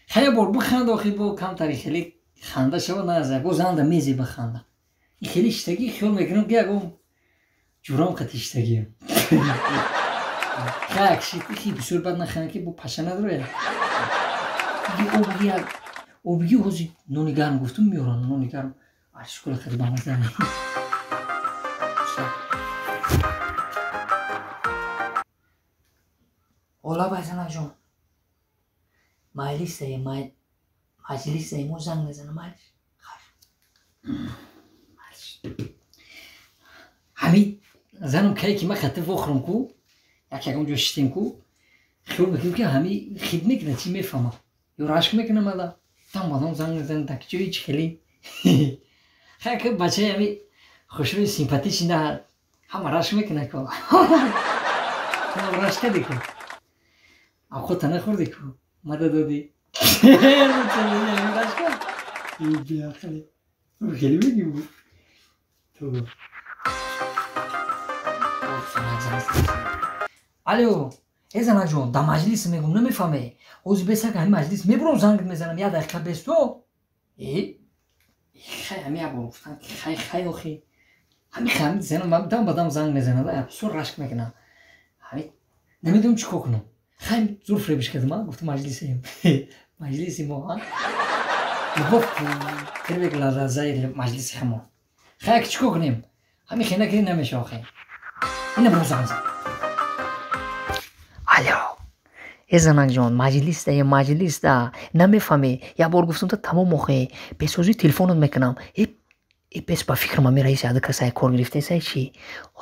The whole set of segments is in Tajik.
خیلی بار بخند آخی با کم تری خیلی خنده شو نازه با زنده میزی بخنده این خیلی اشتگی خیال میکنم گم جورام قد اشتگیم خیلی اکشی خیلی بسیار بد نخنده که با پشه نداره او بگی حوزی نونی گرم گفتم میارن نونی گرم شکل خیلی بامزه اولا بایزن جون مجلس مو زنگ نزنه مجلس همین زنم که ما خطه فخرم کو یکی اگه اونجا شتیم کو خیال بکنم که همین خدمه کنه چی میفهمم یا رشک میکنم الا تام بادم زنگ نزنه تک جوی چی خیلی خیلی که بچه همین خوشروی سیمپاتیش نه همه رشک میکنه که همه رشک کدی که اب خود تنه خوردی که مدد دادی بیا خیلی بگیم بود تو الو ازنا جون در مجلس میگم نمیفهمه اوز بسه که همین مجلس میبرم زنگ میزنم یه دقیقه بستو خیلی همین ابو گفتن خیلی آخی همین زنم بدم زنگ میزنم بسیار رشک میکنم همین نمیدونم چیکار کنم خیلی زور فریبش کردم گفتم مجلسی ما ها گفت خیلی بگل رضای مجلسی همون خیلی چیکار کنیم همین خیلی نکردی نمیشه آخه اینه برو زنگ الو ازنک جان مجلس ده نمیفهمی یا بار گفتم تو تمام موقع بسوزی تلفنت میکنم ای بس با فکر ما میره یاد کسای کار گرفته سای چی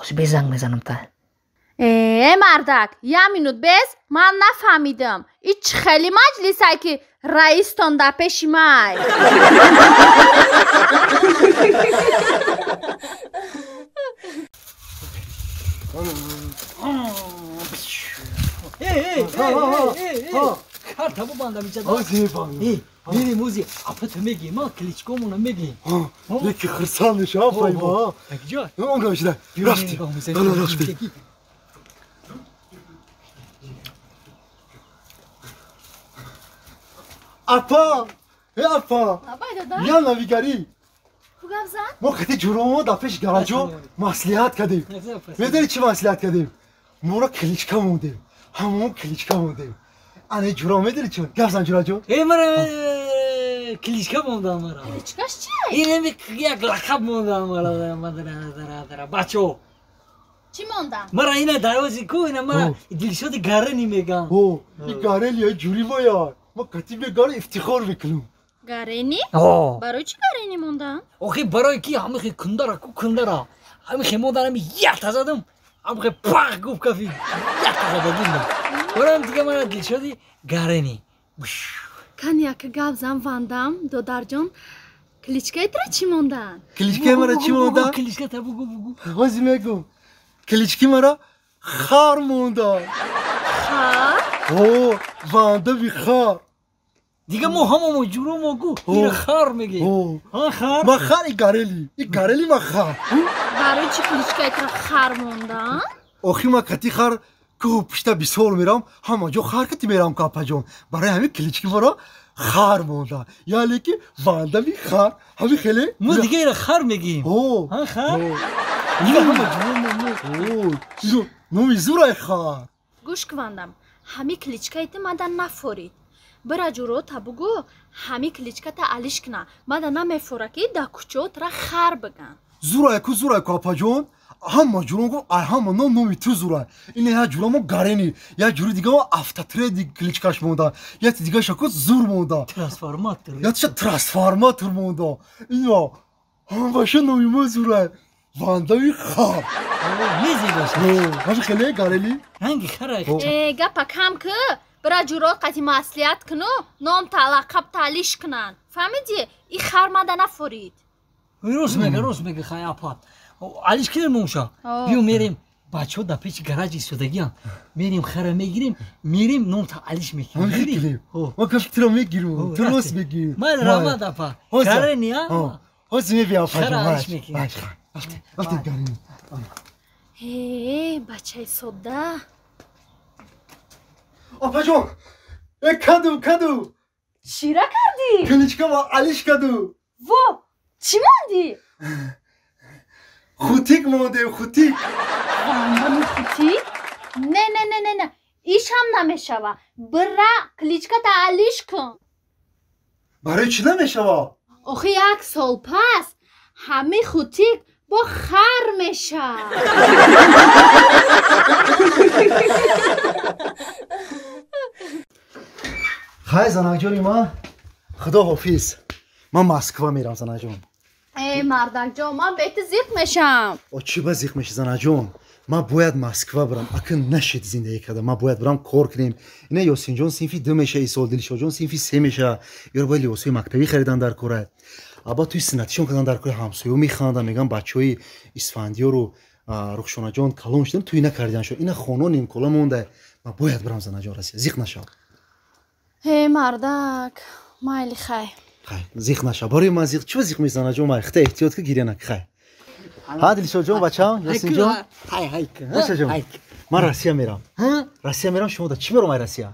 از به زنگ میزنم تا مردک یه مینوت بس من نفهمیدم ایچ خیلی مجلس های که رئیس تان در پیش مای کار تابو باندم اینجا میری موزی اپا تو میگی ما کلیچکومونو میگی یکی خرسانش آفایی با کجا؟ اونگاه شده رفتی اپا یا نویگری ما خیلی جورمو در پیش گراجو مصلیحت کردیم میدونی چی مصلیحت کردیم؟ ما را کلیچکا موندیم همون کلیچکا موندیم انه جورا میدونی چون گفزن جوراجو؟ مرا کلیچکا موندم مرا کلیچکاش چیه؟ این یک لقب موندم مرا بچو چی موندم؟ مرا اینه دروازی کو اینه مرا دلشاد گرنی میگم این گرنی های جوری باید ما کتی به گره افتخار میکنم گرنی؟ برای چی گرنی موندم؟ آخی برای کی همه خی کندره همه خی موندنم یک تزدم همه خی پاک گفت کافی یک تزدگیم برام دیگه مرا دلشادی گرنی کن یک گفزم واندم دودر جان کلیچکای تر چی موندن؟ کلیچکای مرا چی موندن؟ کلیچکای تر بگو بازی میگم کلیچکی مرا خار موندن خار؟ وانده بی خار دیگه ما همه جورو مگو این خار میگی خار؟ ما خار این گرلی ما خار برای چی کلیچکای تر خار موندن؟ آخی ما کتی خار که پشتا بیسور میرم همه جو خار کتی میرم کپا جون برای همین کلیچکی مرا خار موندن یعنی که وانده بی خار همین خیلی ما دیگه این خار میگیم خار؟ دیگه همه جورو نومی زورای خار گوش کواندم همی کلیچکای تر مدن نفورید برا جورو تا بگو همی کلیچکا تا علیش کنه مدن نمیفوره که دا کچو تر خار بگن زورای کپا جون همه جورو گو همه نومی تو زورای اینه ها جورو ما گرینی یا جوری دیگه ما افتاتره دیگه کلیچکاش مونده یا دیگه شکو زور مونده یا ترانسفارماتور مونده اینا همه باشه نومی ما زورای وانده بی خار میزی باشه باشه خیلی گرلی هنگی خرای گپا کم که برا جورو قطی مسئولیت کنو نام تا لقب تالیش کنن فهمیدی؟ این خر مده نفورید روز میگه خیلی اپاد علیش کنیم موشا بیو میریم بچه ها در پیچ گراج ایستادگی هم میریم خره میگیریم میریم نام تا علیش میکنیم ما کفت را میگیرم تو راست بگیر من رامد اپا خره نیا هاز میبیم اپا خره علیش میکنیم وقتی گریم هی بچه سوده اپا جون کدو چی را کردی؟ کلیچکا و علیش کدو وا چی ماندی؟ خوتیک مونده خوتیک رنبانی خوتی؟ نه ایش هم نمیشوه برا کلیچکا تا علیش کن برای چی نمیشوا؟ آخه 1 سال پس همه خوتیک با خر میشه خیلی زنک جانی ما خدا حافظ من مسکوا میرم زنک جان ای مردک جان من بهت زیق میشم او چی با زیق میشه زنک جان ما باید مسکوا برم اکن نشد زندگی کردم ما باید برم کار کنیم اینه یاسین جان صنفی 2 میشه ایسال دلشا جان صنفی 3 میشه یار باید لباسای مکتبی خریدن در کره ابا توی سنتیشون کردن در کره همسایه میخواندن میگن بچهای اسفندیار رو رخشانه جان کلون شدن توی نکردن شو اینا خانون این کلا مونده ما باید برم زنک جان راستی زیق نشو ای مردک مایلی خی خیلی زیق نشو برای ما زیق چه زیق میزنه جان ما خیلی احتیاط که گیره نک خیلی ها دلشا جان بچه‌ها یاسین جان های باشه جان من راسیا میرم راسیا میرم شما دا چی برام راسیا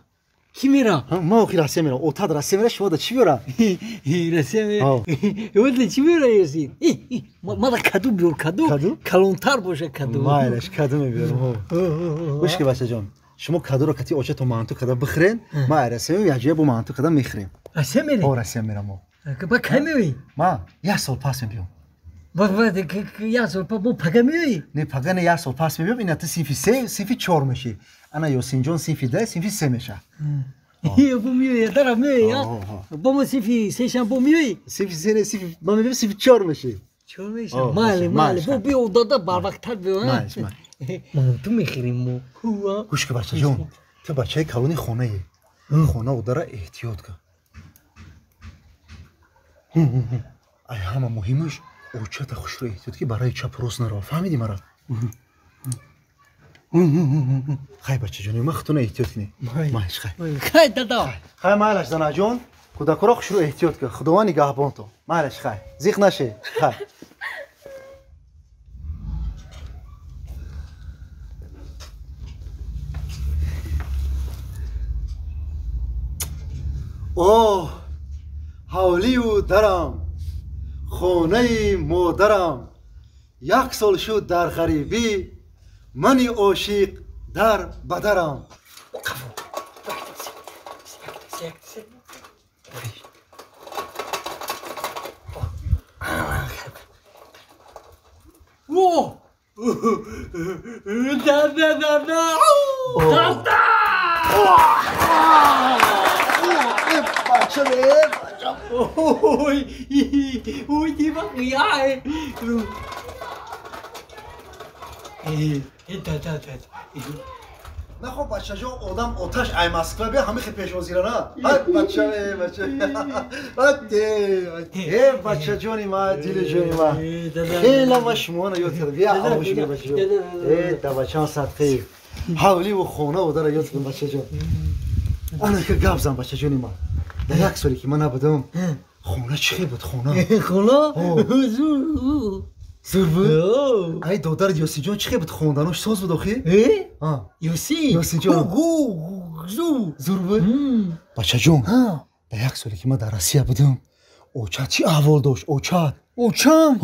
کی میرم ما اوکی راسیا میرم اوتا راسیا میرم شما دا چی برام راسیا میرم اول چی میرم یاسین ما دا کدو بیار کدو کلونتر باشه کدو مایلش کدو میبرم خوش که بچه جان شما کدو رو کتی اوچه تو مانتو کدو بخرین ما راسیا میرم یه بو مانتو کدو میخریم راسیا میرم راسیا میرم با کی میری ما 1 سال پس میام با 1 سال پس با پگا میری نه پگا نه 1 سال پس میام اینا تو صنفی 3 صنفی 4 میشی انا یاسین جان صنفی 10 صنفی 3 میشه با میری دارم میری با ما صنفی 3 شام با میری صنفی 3 صنفی ما میرم صنفی 4 میشی 4 میشه مالی با بیو دادا بر وقت بیو ماش ما تو میخریم مو گوش که بچه جان تو بچه کلونی خونه خونه و داره احتیاط کن ای همه مهمش اوچه تا خوش رو احتیاط که برای چپ روز نرو فهمیدی مرا خیلی بچه جانی ما خطونه احتیاط کنی مایش خیلی دادا خیلی مایلش زنه جان کودکورا خوش رو احتیاط کن خداوند نگهبان تو مایلش خیلی زیق نشه خیلی اوه حالی و درم خانه مادرم 1 سال شد در غریبی منی عاشق در بدرم اوه دادا بچه اوی دی بقیه دادا نه خب بچه جان آدم آتش ای مسکوه بیا همه خیلی پیش وزیره نه بچه بچه جانی ما دیل جانی ما خیلی ما شما یاد کرده بیا آموش بیا بچه جان تا بچه ها صدقه حولی و خونه و داره یاد کنم بچه جان آنه که گفت زن بچه جانی ما در 1 سالی که من نبودم خونه چی بود خونه زور بود؟ ای دادر یاسی جان چی بود خوندنش ساز بود آخی؟ یاسی جان زور بود؟ بچه جان در 1 سالی که من در روسیه بودم اوچت چی احوال داشت؟ اوچم